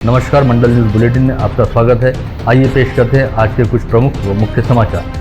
नमस्कार, मंडल news bulletin में आपका स्वागत है। आइए पेश करते हैं आज के कुछ प्रमुख व मुख्य समाचार।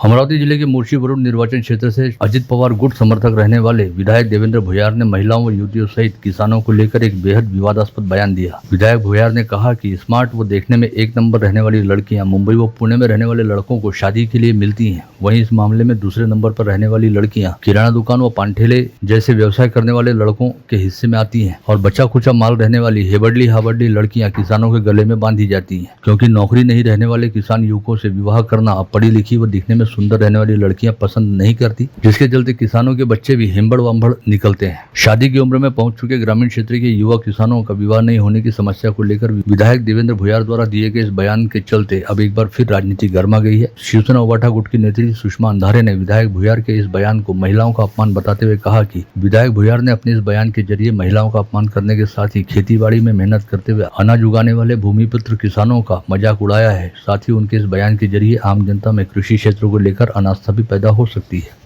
अमरावती जिले के मूर्छी वरुण निर्वाचन क्षेत्र से अजित पवार गुट समर्थक रहने वाले विधायक देवेंद्र भुयार ने महिलाओं व युवतियों सहित किसानों को लेकर एक बेहद विवादास्पद बयान दिया। विधायक भुयार ने कहा कि स्मार्ट व देखने में एक नंबर रहने वाली लड़कियां मुंबई व पुणे में रहने वाले लड़कों को शादी के लिए मिलती हैं, वहीं इस मामले में दूसरे नंबर पर रहने वाली लड़कियां किराना दुकान व पान ठेले जैसे व्यवसाय करने वाले लड़कों के हिस्से में आती हैं और बचा खुचा माल रहने वाली हेबड़ली हाबड़ली लड़कियां किसानों के गले में बांधी जाती हैं, क्योंकि नौकरी नहीं रहने वाले किसान युवकों से विवाह करना अब पढ़ी लिखी व दिखने में सुंदर रहने वाली लड़कियां पसंद नहीं करती, जिसके चलते किसानों के बच्चे भी हिम्बड़ वम्बड़ निकलते हैं। शादी की उम्र में पहुंच चुके ग्रामीण क्षेत्र के युवा किसानों का विवाह नहीं होने की समस्या को लेकर विधायक देवेंद्र भुयार द्वारा दिए गए इस बयान के चलते अब एक बार फिर राजनीति गर्मा गई है। शिवसेना उबाटा गुट की नेत्री सुषमा अंधारे ने विधायक भुयार के इस बयान को महिलाओं का अपमान बताते हुए कहा कि विधायक भुयार ने अपने इस बयान के जरिए महिलाओं का अपमान करने के साथ ही खेती बाड़ी में मेहनत करते हुए अनाज उगाने वाले भूमिपुत्र किसानों का मजाक उड़ाया है। साथ ही उनके इस बयान के जरिए आम जनता में कृषि क्षेत्र को लेकर अनास्था भी पैदा हो सकती है।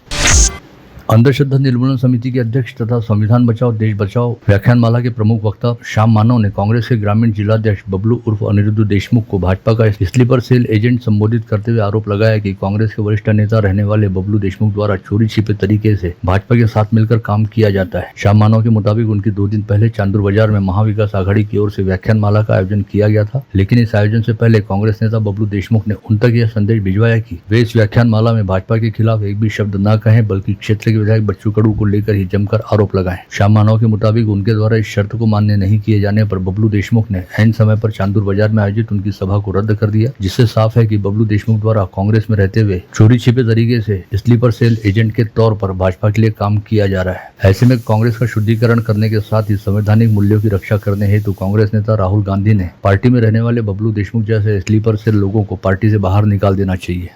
अंधश्रद्धा निर्मूलन समिति के अध्यक्ष तथा संविधान बचाओ देश बचाओ व्याख्यानमाला के प्रमुख वक्ता श्याम मानव ने कांग्रेस के ग्रामीण जिलाध्यक्ष बबलू उर्फ अनिरुद्ध देशमुख को भाजपा का स्लीपर सेल एजेंट संबोधित करते हुए आरोप लगाया कि कांग्रेस के वरिष्ठ नेता रहने वाले बबलू देशमुख द्वारा चोरी छिपे तरीके से भाजपा के साथ मिलकर काम किया जाता है। श्याम मानव के मुताबिक उनकी 2 दिन पहले चांदूर बाजार में महाविकास आघाड़ी की ओर से व्याख्यानमाला का आयोजन किया गया था, लेकिन इस आयोजन से पहले कांग्रेस नेता बबलू देशमुख ने उन तक यह संदेश भिजवाया कि वे इस व्याख्यानमाला में भाजपा के खिलाफ एक भी शब्द न कहें, बल्कि क्षेत्र के विधायक बच्चू कडू को लेकर ही जमकर आरोप लगाएं। श्याम मानव के मुताबिक उनके द्वारा इस शर्त को मान्य नहीं किए जाने पर बबलू देशमुख ने ऐन समय पर चांदूर बाजार में आयोजित उनकी सभा को रद्द कर दिया, जिससे साफ है कि बबलू देशमुख द्वारा कांग्रेस में रहते हुए चोरी छिपे तरीके से स्लीपर सेल एजेंट के तौर पर भाजपा के लिए काम किया जा रहा है। ऐसे में कांग्रेस का शुद्धिकरण करने के साथ ही संवैधानिक मूल्यों की रक्षा करने हेतु कांग्रेस नेता राहुल गांधी ने पार्टी में रहने वाले बबलू देशमुख जैसे स्लीपर सेल लोगों को पार्टी से बाहर निकाल देना चाहिए।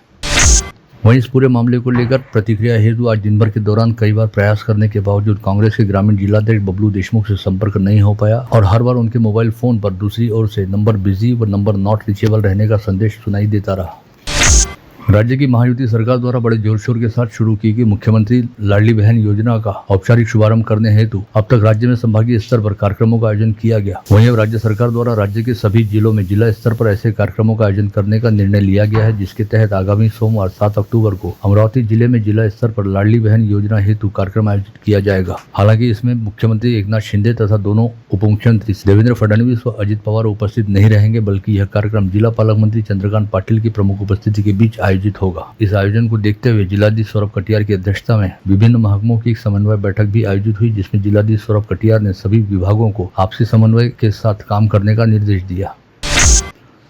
वहीं इस पूरे मामले को लेकर प्रतिक्रिया हेतु आज दिन भर के दौरान कई बार प्रयास करने के बावजूद कांग्रेस के ग्रामीण जिलाध्यक्ष बबलू देशमुख से संपर्क नहीं हो पाया और हर बार उनके मोबाइल फोन पर दूसरी ओर से नंबर बिजी व नंबर नॉट रीचेबल रहने का संदेश सुनाई देता रहा। राज्य की महायुति सरकार द्वारा बड़े जोर शोर के साथ शुरू की गई मुख्यमंत्री लाडली बहन योजना का औपचारिक शुभारंभ करने हेतु अब तक राज्य में संभागीय स्तर पर कार्यक्रमों का आयोजन किया गया। वहीं अब राज्य सरकार द्वारा राज्य के सभी जिलों में जिला स्तर पर ऐसे कार्यक्रमों का आयोजन करने का निर्णय लिया गया है, जिसके तहत आगामी सोमवार 7 अक्टूबर को अमरावती जिले में जिला स्तर पर लाडली बहन योजना हेतु कार्यक्रम आयोजित किया जाएगा। हालांकि इसमें मुख्यमंत्री एकनाथ शिंदे तथा दोनों उप मुख्यमंत्री देवेंद्र फडणवीस व अजित पवार उपस्थित नहीं रहेंगे, बल्कि यह कार्यक्रम जिला पालक मंत्री चंद्रकांत पाटिल की प्रमुख उपस्थिति के बीच आयोजित होगा। इस आयोजन को देखते हुए जिलाधीश सौरभ कटियार की अध्यक्षता में विभिन्न महकमों की एक समन्वय बैठक भी आयोजित हुई, जिसमें जिलाधीश सौरभ कटियार ने सभी विभागों को आपसी समन्वय के साथ काम करने का निर्देश दिया।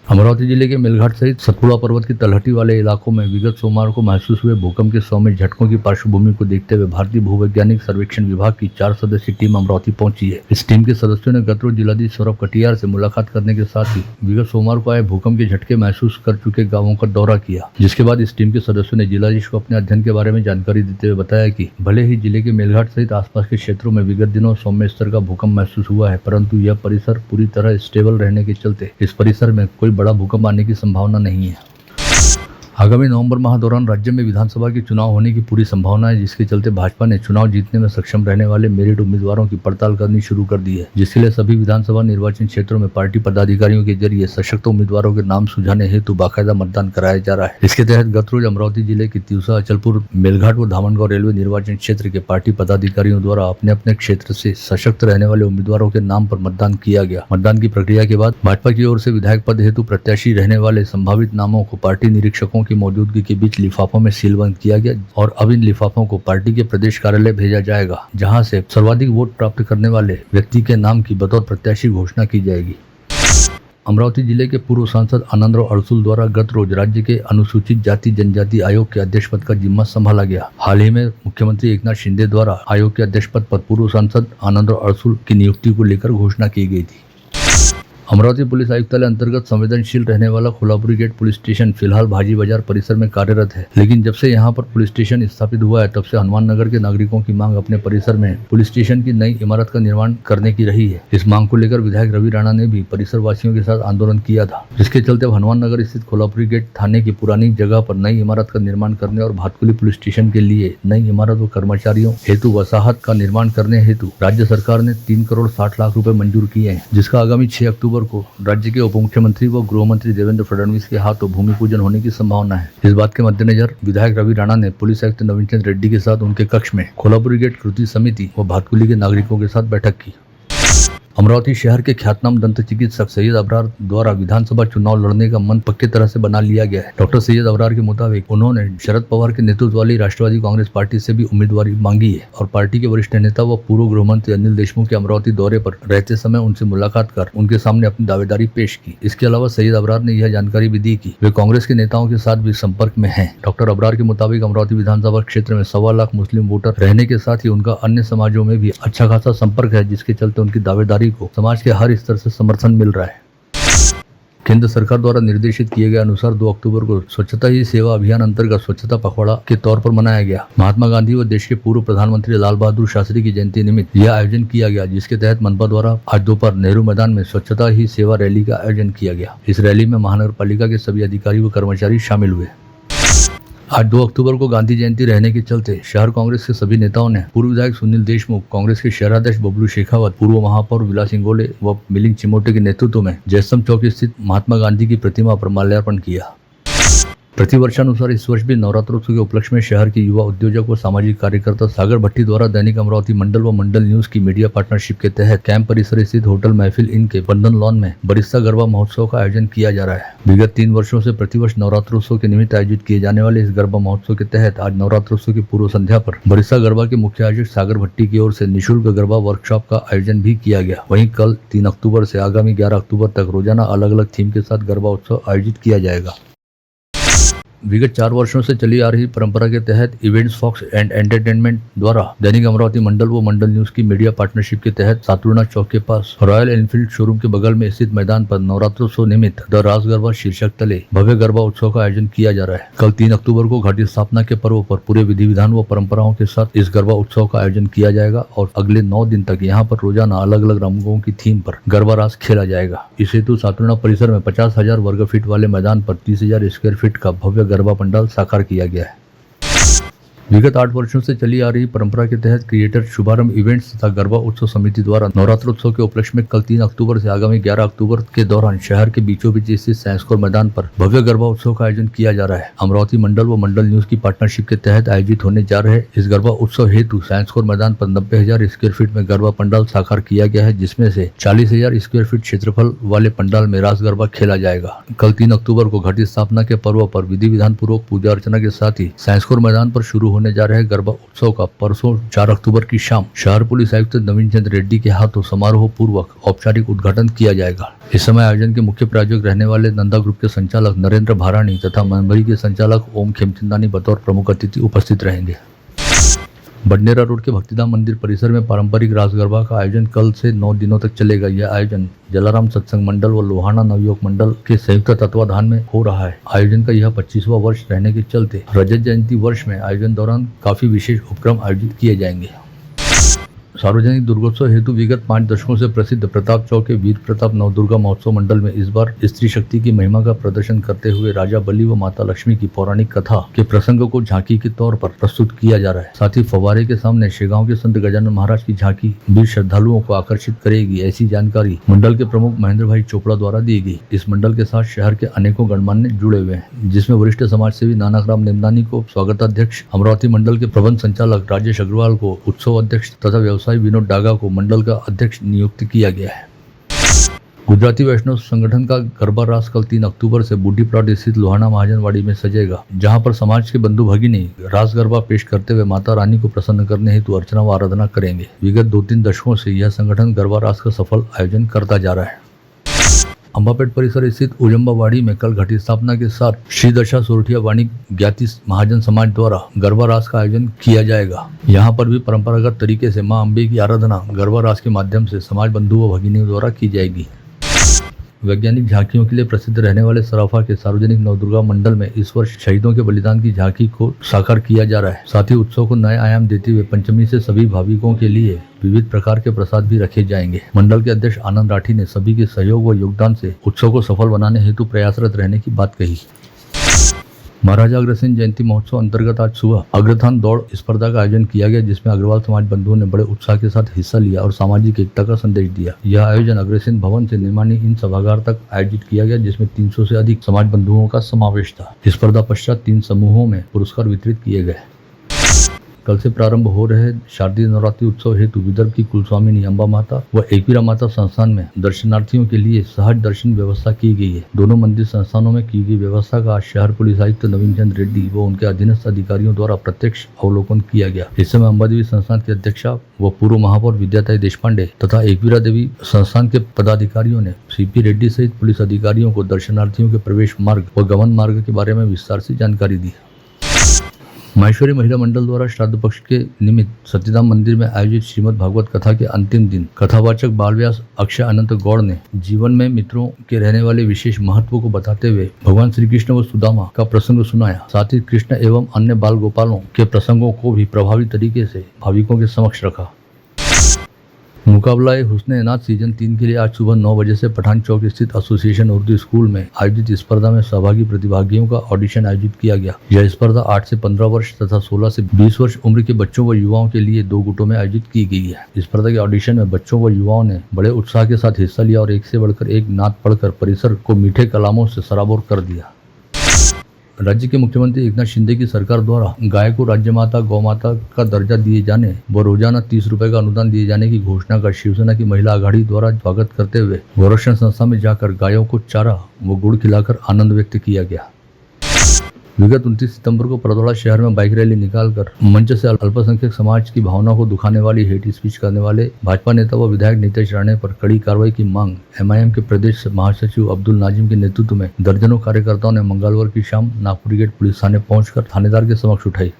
अमरावती जिले के मेलघाट सहित सतपुड़ा पर्वत की तलहटी वाले इलाकों में विगत सोमवार को महसूस हुए भूकंप के 100 झटकों की पार्श्वभूमि को देखते हुए भारतीय भूवैज्ञानिक सर्वेक्षण विभाग की 4 सदस्यीय टीम अमरावती पहुंची है। इस टीम के सदस्यों ने गत रोज जिलाधीश सौरभ कटियार से मुलाकात करने के साथ ही विगत सोमवार को आए भूकंप के झटके महसूस कर चुके गाँवों का दौरा किया, जिसके बाद इस टीम के सदस्यों ने जिलाधीश को अपने अध्ययन के बारे में जानकारी देते हुए बताया कि भले ही जिले के मेलघाट सहित आसपास के क्षेत्रों में विगत दिनों सौम्य स्तर का भूकंप महसूस हुआ है, परंतु यह परिसर पूरी तरह स्टेबल रहने के चलते इस परिसर में कोई बड़ा भूकंप आने की संभावना नहीं है। आगामी नवंबर माह दौरान राज्य में विधानसभा के चुनाव होने की पूरी संभावना है, जिसके चलते भाजपा ने चुनाव जीतने में सक्षम रहने वाले मेरिट उम्मीदवारों की पड़ताल करनी शुरू कर दी है, जिसके लिए सभी विधानसभा निर्वाचन क्षेत्रों में पार्टी पदाधिकारियों के जरिए सशक्त उम्मीदवारों के नाम सुझाने हेतु बाकायदा मतदान कराया जा रहा है। इसके तहत गत रोज अमरावती जिले के तिवसा, अचलपुर, मेलघाट व धामनगांव रेलवे निर्वाचन क्षेत्र के पार्टी पदाधिकारियों द्वारा अपने अपने क्षेत्र से सशक्त रहने वाले उम्मीदवारों के नाम पर मतदान किया गया। मतदान की प्रक्रिया के बाद भाजपा की ओर से विधायक पद हेतु प्रत्याशी रहने वाले संभावित नामों को पार्टी निरीक्षकों की मौजूदगी के बीच लिफाफों में सीलबंद किया गया और अब इन लिफाफों को पार्टी के प्रदेश कार्यालय भेजा जाएगा, जहां से सर्वाधिक वोट प्राप्त करने वाले व्यक्ति के नाम की बतौर प्रत्याशी घोषणा की जाएगी। अमरावती जिले के पूर्व सांसद आनंदराव अड़सुल द्वारा गत रोज राज्य के अनुसूचित जाति जनजाति आयोग के अध्यक्ष पद का जिम्मा संभाला गया। हाल ही में मुख्यमंत्री एकनाथ शिंदे द्वारा आयोग के अध्यक्ष पद पर पूर्व सांसद आनंदराव अड़सुल की नियुक्ति को लेकर घोषणा की गई थी। अमरावती पुलिस आयुक्तालय अंतर्गत संवेदनशील रहने वाला कोल्हापुरी गेट पुलिस स्टेशन फिलहाल भाजी बाजार परिसर में कार्यरत है, लेकिन जब से यहां पर पुलिस स्टेशन स्थापित हुआ है तब से हनुमान नगर के नागरिकों की मांग अपने परिसर में पुलिस स्टेशन की नई इमारत का निर्माण करने की रही है। इस मांग को लेकर विधायक रवि राणा ने भी परिसर वासियों के साथ आंदोलन किया था, जिसके चलते अब हनुमान नगर स्थित कोल्हापुरी गेट थाने की पुरानी जगह पर नई इमारत का निर्माण करने और भातकुली पुलिस स्टेशन के लिए नई इमारत व कर्मचारियों हेतु वसाहत का निर्माण करने हेतु राज्य सरकार ने 3 करोड़ 60 लाख रुपए मंजूर किए हैं, जिसका आगामी 6 अक्टूबर अक्टूबर को राज्य के उप मुख्यमंत्री व गृह मंत्री देवेंद्र फडणवीस के हाथों भूमि पूजन होने की संभावना है। इस बात के मद्देनजर विधायक रवि राणा ने पुलिस आयुक्त नवीन चंद्र रेड्डी के साथ उनके कक्ष में कोल्हापुरी गेट कृति समिति व भातकुली के नागरिकों के साथ बैठक की। अमरावती शहर के ख्यातनाम दंत चिकित्सक सैयद अबरार द्वारा विधानसभा चुनाव लड़ने का मन पक्की तरह से बना लिया गया है। डॉक्टर सैयद अबरार के मुताबिक उन्होंने शरद पवार के नेतृत्व वाली राष्ट्रवादी कांग्रेस पार्टी से भी उम्मीदवारी मांगी है और पार्टी के वरिष्ठ नेता व पूर्व गृह मंत्री अनिल देशमुख के अमरावती दौरे पर रहते समय उनसे मुलाकात कर उनके सामने अपनी दावेदारी पेश की। इसके अलावा सैयद अबरार ने यह जानकारी भी दी कि वे कांग्रेस के नेताओं के साथ भी संपर्क में हैं। डॉक्टर अबरार के मुताबिक अमरावती विधानसभा क्षेत्र में 1.25 लाख मुस्लिम वोटर रहने के साथ ही उनका अन्य समाजों में भी अच्छा खासा संपर्क है, जिसके चलते उनकी दावेदारी को समाज के हर स्तर से समर्थन मिल रहा है। केंद्र सरकार द्वारा निर्देशित किए गए अनुसार 2 अक्टूबर को स्वच्छता ही सेवा अभियान अंतर्गत स्वच्छता पखवाड़ा के तौर पर मनाया गया। महात्मा गांधी व देश के पूर्व प्रधानमंत्री लाल बहादुर शास्त्री की जयंती निमित्त यह आयोजन किया गया, जिसके तहत मनपा द्वारा आज दोपहर नेहरू मैदान में स्वच्छता ही सेवा रैली का आयोजन किया गया। इस रैली में महानगर पालिका के सभी अधिकारी व कर्मचारी शामिल हुए। आज 2 अक्टूबर को गांधी जयंती रहने के चलते शहर कांग्रेस के सभी नेताओं ने पूर्व विधायक सुनील देशमुख, कांग्रेस के शहराध्यक्ष बबलू शेखावत, पूर्व महापौर विलास इंगोले व मिलिंद चिमोटे के नेतृत्व में जयस्तंभ चौक स्थित महात्मा गांधी की प्रतिमा पर माल्यार्पण किया। प्रतिवर्षानुसार इस वर्ष भी नवरात्रोत्सव के उपलक्ष्य में शहर के युवा उद्योजक व सामाजिक कार्यकर्ता सागर भट्टी द्वारा दैनिक अमरावती मंडल व मंडल न्यूज की मीडिया पार्टनरशिप के तहत कैंप परिसर स्थित होटल महफिल इन के बंधन लॉन में बरिस्ता गरबा महोत्सव का आयोजन किया जा रहा है। विगत 3 वर्षों से प्रतिवर्ष नवरात्रोत्सव के निमित्त आयोजित किए जाने वाले इस गरबा महोत्सव के तहत आज नवरात्रोत्सव की पूर्व संध्या पर बरिस्ता गरबा के मुख्य आयोजक सागर भट्टी की ओर से निःशुल्क गरबा वर्कशॉप का आयोजन भी किया गया। वहीं कल 3 अक्टूबर से आगामी 11 अक्टूबर तक रोजाना अलग अलग थीम के साथ गरबा उत्सव आयोजित किया जाएगा। विगत 4 वर्षों से चली आ रही परंपरा के तहत इवेंट्स फॉक्स एंड एंटरटेनमेंट द्वारा दैनिक अमरावती मंडल व मंडल न्यूज की मीडिया पार्टनरशिप के तहत सातुर्णा चौक के पास रॉयल एनफील्ड शोरूम के बगल में स्थित मैदान पर नवरात्रोत्सव निमित्त द रास गरबा शीर्षक तले भव्य गरबा उत्सव का आयोजन किया जा रहा है। कल 3 अक्टूबर को घाटी स्थापना के पर्व पर पूरे विधि विधान व परंपराओं के साथ इस गरबा उत्सव का आयोजन किया जाएगा और अगले 9 दिन तक यहाँ पर रोजाना अलग अलग रंगों की थीम पर गरबा रास खेला जाएगा। इस हेतु सातुर्णा परिसर में 50,000 वर्ग फीट वाले मैदान पर 30,000 स्क्वायर फीट का भव्य गरबा पंडाल साकार किया गया है। विगत 8 वर्षों से चली आ रही परंपरा के तहत क्रिएटर शुभारंभ इवेंट्स तथा गरबा उत्सव समिति द्वारा नवरात्रोत्सव के उपलक्ष्य में कल 3 अक्टूबर से आगामी 11 अक्टूबर के दौरान शहर के बीचों बीच स्थित साइंस कोर मैदान पर भव्य गरबा उत्सव का आयोजन किया जा रहा है। अमरावती मंडल व मंडल न्यूज की पार्टनरशिप के तहत आयोजित होने जा रहे इस गरबा उत्सव हेतु साइंस कोर मैदान पर 90,000 स्क्वायर फीट में गरबा पंडाल साकार किया गया है, जिसमें से 40,000 स्क्वायर फीट क्षेत्रफल वाले पंडाल में रास गरबा खेला जाएगा। कल 3 अक्टूबर को घाटी स्थापना के पर्व पर विधि विधान पूर्वक पूजा अर्चना के साथ ही साइंस कोर मैदान पर शुरू होने जा रहे गरबा उत्सव का परसों 4 अक्टूबर की शाम शहर पुलिस आयुक्त नवीन चंद्र रेड्डी के हाथों समारोह पूर्वक औपचारिक उद्घाटन किया जाएगा। इस समय आयोजन के मुख्य प्रायोजक रहने वाले नंदा ग्रुप के संचालक नरेंद्र भारानी तथा मनभरी के संचालक ओम खेमचंदानी बतौर प्रमुख अतिथि उपस्थित रहेंगे। बडनेरा रोड के भक्तिधाम मंदिर परिसर में पारंपरिक रास गरबा का आयोजन कल से 9 दिनों तक चलेगा। यह आयोजन जलाराम सत्संग मंडल व लोहाना नवयुवक मंडल के संयुक्त तत्वाधान में हो रहा है। आयोजन का यह 25वां वर्ष रहने के चलते रजत जयंती वर्ष में आयोजन दौरान काफी विशेष उपक्रम आयोजित किए जाएंगे। सार्वजनिक दुर्गोत्सव हेतु विगत 5 दशकों से प्रसिद्ध प्रताप चौक के वीर प्रताप नवदुर्गा महोत्सव मंडल में इस बार स्त्री शक्ति की महिमा का प्रदर्शन करते हुए राजा बलि व माता लक्ष्मी की पौराणिक कथा के प्रसंग को झांकी के तौर पर प्रस्तुत किया जा रहा है। साथ ही फव्वारे के सामने शेगांव के संत गजानन महाराज की झांकी भी श्रद्धालुओं को आकर्षित करेगी, ऐसी जानकारी मंडल के प्रमुख महेंद्र भाई चोपड़ा द्वारा दी गई। इस मंडल के साथ शहर के अनेकों गणमान्य जुड़े हुए हैं, जिसमें वरिष्ठ समाज सेवी नानकराम नेमदानी को स्वागताध्यक्ष, अमरावती मंडल के प्रबंध संचालक राजेश अग्रवाल को उत्सव अध्यक्ष तथा व्यवसायी विनोद डागा को मंडल का अध्यक्ष नियुक्त किया गया है। गुजराती वैष्णव संगठन का गरबा रास कल 3 अक्टूबर से बूढ़ी प्लॉट स्थित लोहाना महाजनवाड़ी में सजेगा, जहां पर समाज के बंधु भगिनी रास गरबा पेश करते हुए माता रानी को प्रसन्न करने हेतु अर्चना व आराधना करेंगे। विगत 2-3 दशकों से यह संगठन गरबा रास का सफल आयोजन करता जा रहा है। अंबापेट परिसर स्थित उजम्बावाड़ी में कल घटी स्थापना के साथ श्री दशा सोरठिया वाणी ज्ञाति महाजन समाज द्वारा गरबा रास का आयोजन किया जाएगा। यहाँ पर भी परंपरागत तरीके से मां अम्बे की आराधना गरबा रास के माध्यम से समाज बंधु व भगिनियों द्वारा की जाएगी। वैज्ञानिक झांकियों के लिए प्रसिद्ध रहने वाले सराफा के सार्वजनिक नवदुर्गा मंडल में इस वर्ष शहीदों के बलिदान की झांकी को साकार किया जा रहा है। साथ ही उत्सव को नए आयाम देते हुए पंचमी से सभी भाविकों के लिए विविध प्रकार के प्रसाद भी रखे जाएंगे। मंडल के अध्यक्ष आनंद राठी ने सभी के सहयोग व योगदान से उत्सव को सफल बनाने हेतु प्रयासरत रहने की बात कही। महाराजा अग्रसेन जयंती महोत्सव अंतर्गत आज सुबह अग्रथान दौड़ स्पर्धा का आयोजन किया गया, जिसमें अग्रवाल समाज बंधुओं ने बड़े उत्साह के साथ हिस्सा लिया और सामाजिक एकता का संदेश दिया। यह आयोजन अग्रसेन भवन से निर्माणी इन सभागार तक आयोजित किया गया, जिसमें 300 से अधिक समाज बंधुओं का समावेश था। स्पर्धा पश्चात 3 समूहों में पुरस्कार वितरित किए गए। कल से प्रारंभ हो रहे शारदीय नवरात्रि उत्सव हेतु विदर्भ की कुलस्वामिनी अंबा माता व एकवीरा माता संस्थान में दर्शनार्थियों के लिए सहज दर्शन व्यवस्था की गई है। दोनों मंदिर संस्थानों में की गई व्यवस्था का आज शहर पुलिस आयुक्त नवीन चंद्र रेड्डी व उनके अधीनस्थ अधिकारियों द्वारा प्रत्यक्ष अवलोकन किया गया। इस समय अंबा देवी संस्थान की अध्यक्षा व पूर्व महापौर विद्याताई देशपांडे तथा एकवीरा देवी संस्थान के पदाधिकारियों ने सीपी रेड्डी सहित पुलिस अधिकारियों को दर्शनार्थियों के प्रवेश मार्ग व गमन मार्ग के बारे में विस्तार से जानकारी दी। माहेश्वरी महिला मंडल द्वारा श्राद्ध पक्ष के निमित्त सत्यधाम मंदिर में आयोजित श्रीमद् भागवत कथा के अंतिम दिन कथावाचक बालव्यास अक्षय अनंत गौड़ ने जीवन में मित्रों के रहने वाले विशेष महत्व को बताते हुए भगवान श्री कृष्ण व सुदामा का प्रसंग सुनाया। साथ ही कृष्ण एवं अन्य बाल गोपालों के प्रसंगों को भी प्रभावी तरीके से भाविकों के समक्ष रखा। मुकाबला हुस्न नाथ सीजन 3 के लिए आज सुबह 9 बजे से पठान चौक स्थित एसोसिएशन उर्दू स्कूल में आयोजित स्पर्धा में सहभागी प्रतिभागियों का ऑडिशन आयोजित किया गया। यह स्पर्धा 8 से 15 वर्ष तथा 16 से 20 वर्ष उम्र के बच्चों व युवाओं के लिए 2 गुटों में आयोजित की गई है। स्पर्धा के ऑडिशन में बच्चों व युवाओं ने बड़े उत्साह के साथ हिस्सा लिया और एक से बढ़कर एक नात पढ़कर परिसर को मीठे कलामों से सराबोर कर दिया। राज्य के मुख्यमंत्री एकनाथ शिंदे की सरकार द्वारा गाय को राज्य माता गौ माता का दर्जा दिए जाने व रोजाना 30 रुपए का अनुदान दिए जाने की घोषणा का शिवसेना की महिला आघाड़ी द्वारा स्वागत करते हुए गोरक्षण संस्था में जाकर गायों को चारा व गुड़ खिलाकर आनंद व्यक्त किया गया। विगत 29 सितंबर को परदौड़ा शहर में बाइक रैली निकालकर मंच से अल्पसंख्यक समाज की भावना को दुखाने वाली हेट स्पीच करने वाले भाजपा नेता व विधायक नीतीश राणे पर कड़ी कार्रवाई की मांग MIM के प्रदेश महासचिव अब्दुल नाजिम के नेतृत्व में दर्जनों कार्यकर्ताओं ने मंगलवार की शाम नागपुर गेट पुलिस थाने पहुंचकर थानेदार के समक्ष उठाई।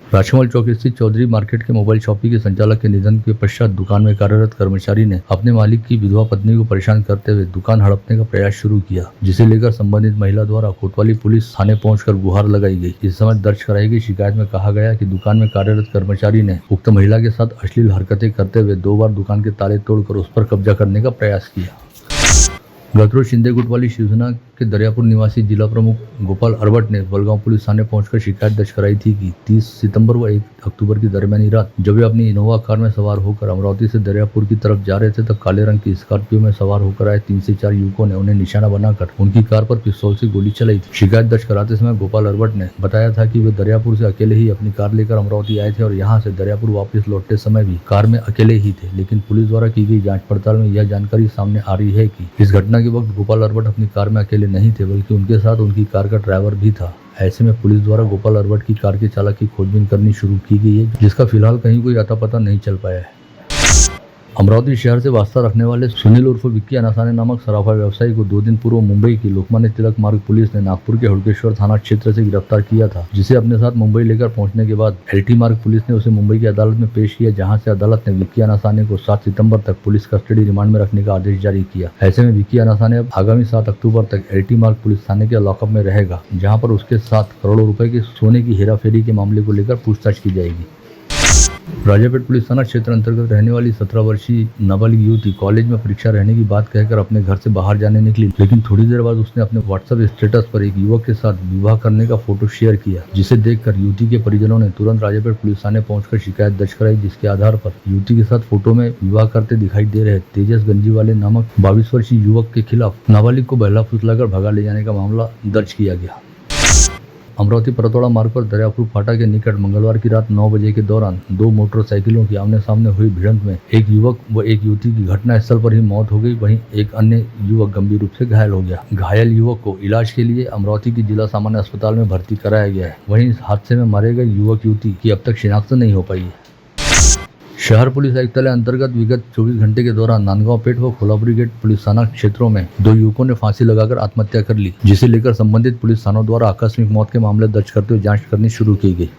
राजकमल चौक स्थित चौधरी मार्केट के मोबाइल शॉपिंग के संचालक के निधन के पश्चात दुकान में कार्यरत कर्मचारी ने अपने मालिक की विधवा पत्नी को परेशान करते हुए दुकान हड़पने का प्रयास शुरू किया, जिसे लेकर संबंधित महिला द्वारा कोतवाली पुलिस थाने पहुंचकर गुहार लगाई गई। इस समय दर्ज कराई गई शिकायत में कहा गया कि दुकान में कार्यरत कर्मचारी ने उक्त महिला के साथ अश्लील हरकतें करते हुए 2 बार दुकान के ताले तोड़कर उस पर कब्जा करने का प्रयास किया। गतरोज शिंदे गुट वाली शिवसेना के दरियापुर निवासी जिला प्रमुख गोपाल अरबट ने बलगांव पुलिस थाने पहुंचकर शिकायत दर्ज कराई थी कि 30 सितंबर व 1 अक्टूबर की दरमियानी रात जब वे अपनी इनोवा कार में सवार होकर अमरावती से दरियापुर की तरफ जा रहे थे, तब काले रंग की स्कॉर्पियो में सवार होकर आए 3 से 4 युवकों ने उन्हें निशाना बनाकर उनकी कार पर पिस्तौल से गोली चलाई थी। शिकायत दर्ज कराते समय गोपाल अरबट ने बताया था कि वे दरियापुर से अकेले ही अपनी कार लेकर अमरावती आए थे और यहाँ से दरियापुर वापस लौटते समय भी कार में अकेले ही थे, लेकिन पुलिस द्वारा की गई जाँच पड़ताल में यह जानकारी सामने आ रही है कि इस घटना के वक्त गोपाल अरबट अपनी कार में अकेले नहीं थे, बल्कि उनके साथ उनकी कार का ड्राइवर भी था। ऐसे में पुलिस द्वारा गोपाल अरबट की कार के चालक की खोजबीन करनी शुरू की गई है, जिसका फिलहाल कहीं कोई अता पता नहीं चल पाया है। अमरावती शहर से वास्ता रखने वाले सुनील उर्फ विक्की अनासाने नामक सराफा व्यवसायी को 2 दिन पूर्व मुंबई की लोकमान्य तिलक मार्ग पुलिस ने नागपुर के हुड़केश्वर थाना क्षेत्र से गिरफ्तार किया था, जिसे अपने साथ मुंबई लेकर पहुंचने के बाद LT मार्ग पुलिस ने उसे मुंबई की अदालत में पेश किया, जहां से अदालत ने विक्की अनासाने को 7 सितंबर तक पुलिस कस्टडी रिमांड में रखने का आदेश जारी किया। ऐसे में विक्की अनासाने अब आगामी 7 अक्टूबर तक LT मार्ग पुलिस थाने के लॉकअप में रहेगा, जहाँ पर उसके साथ करोड़ों रुपए के सोने की हेराफेरी के मामले को लेकर पूछताछ की जाएगी। राजापेट पुलिस थाना क्षेत्र अंतर्गत रहने वाली 17 वर्षीय नाबालिग युवती कॉलेज में परीक्षा रहने की बात कहकर अपने घर से बाहर जाने निकली, लेकिन थोड़ी देर बाद उसने अपने व्हाट्सएप स्टेटस पर एक युवक के साथ विवाह करने का फोटो शेयर किया, जिसे देखकर युवती के परिजनों ने तुरंत राजापेट पुलिस थाने पहुंचकर शिकायत दर्ज कराई, जिसके आधार पर युवती के साथ फोटो में विवाह करते दिखाई दे रहे तेजस गंजीवाले नामक 22 वर्षीय युवक के खिलाफ नाबालिग को बहला फुसलाकर भगा ले जाने का मामला दर्ज किया गया। अमरावती परतौड़ा मार्ग पर दरियापुर फाटा के निकट मंगलवार की रात 9 बजे के दौरान 2 मोटरसाइकिलों की आमने सामने हुई भिड़ंत में एक युवक व एक युवती की घटनास्थल पर ही मौत हो गई, वहीं एक अन्य युवक गंभीर रूप से घायल हो गया। घायल युवक को इलाज के लिए अमरावती की जिला सामान्य अस्पताल में भर्ती कराया गया है। वहीं इस हादसे में मारे गए युवक युवती की अब तक शिनाख्त नहीं हो पाई है। शहर पुलिस आयुक्तालय अंतर्गत विगत 24 घंटे के दौरान नांदगांव पेठ व कोल्हापुरी गेट पुलिस थाना क्षेत्रों में 2 युवकों ने फांसी लगाकर आत्महत्या कर ली, जिसे लेकर संबंधित पुलिस थानों द्वारा आकस्मिक मौत के मामले दर्ज करते हुए जांच करनी शुरू की गई।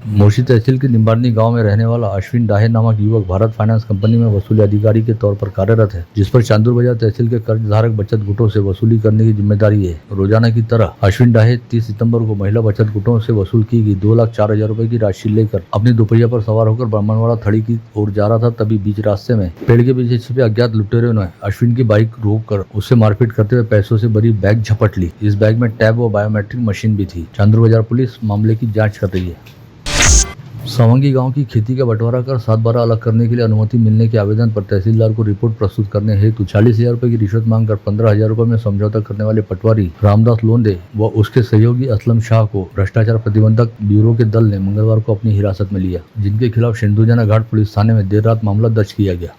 मोशी तहसील के निम्बारनी गांव में रहने वाला अश्विन डाहे नामक युवक भारत फाइनेंस कंपनी में वसूली अधिकारी के तौर पर कार्यरत है, जिस पर चांदूर बाजार तहसील के कर्जधारक बचत गुटों से वसूली करने की जिम्मेदारी है। रोजाना की तरह अश्विन डाहे 30 सितंबर को महिला बचत गुटों से वसूल की गई 2,04,000 रुपए की राशि लेकर अपनी दोपहिया पर सवार होकर ब्राह्मणवाड़ा थड़ी की ओर जा रहा था। तभी बीच रास्ते में पेड़ के पीछे छिपे अज्ञात लुटेरों ने अश्विन की बाइक रोककर उससे मारपीट करते हुए पैसों से भरी बैग झपट ली। इस बैग में टैब व बायोमेट्रिक मशीन भी थी। चांदूर बाजार पुलिस मामले की जाँच कर रही है। सावंगी गांव की खेती का बंटवारा कर 7/12 अलग करने के लिए अनुमति मिलने के आवेदन पर तहसीलदार को रिपोर्ट प्रस्तुत करने हेतु 40,000 रुपए की रिश्वत मांगकर 15,000 रुपए में समझौता करने वाले पटवारी रामदास लोंदे व उसके सहयोगी असलम शाह को भ्रष्टाचार प्रतिबंधक ब्यूरो के दल ने मंगलवार को अपनी हिरासत में लिया, जिनके खिलाफ सिंधुजना घाट पुलिस थाने में देर रात मामला दर्ज किया गया।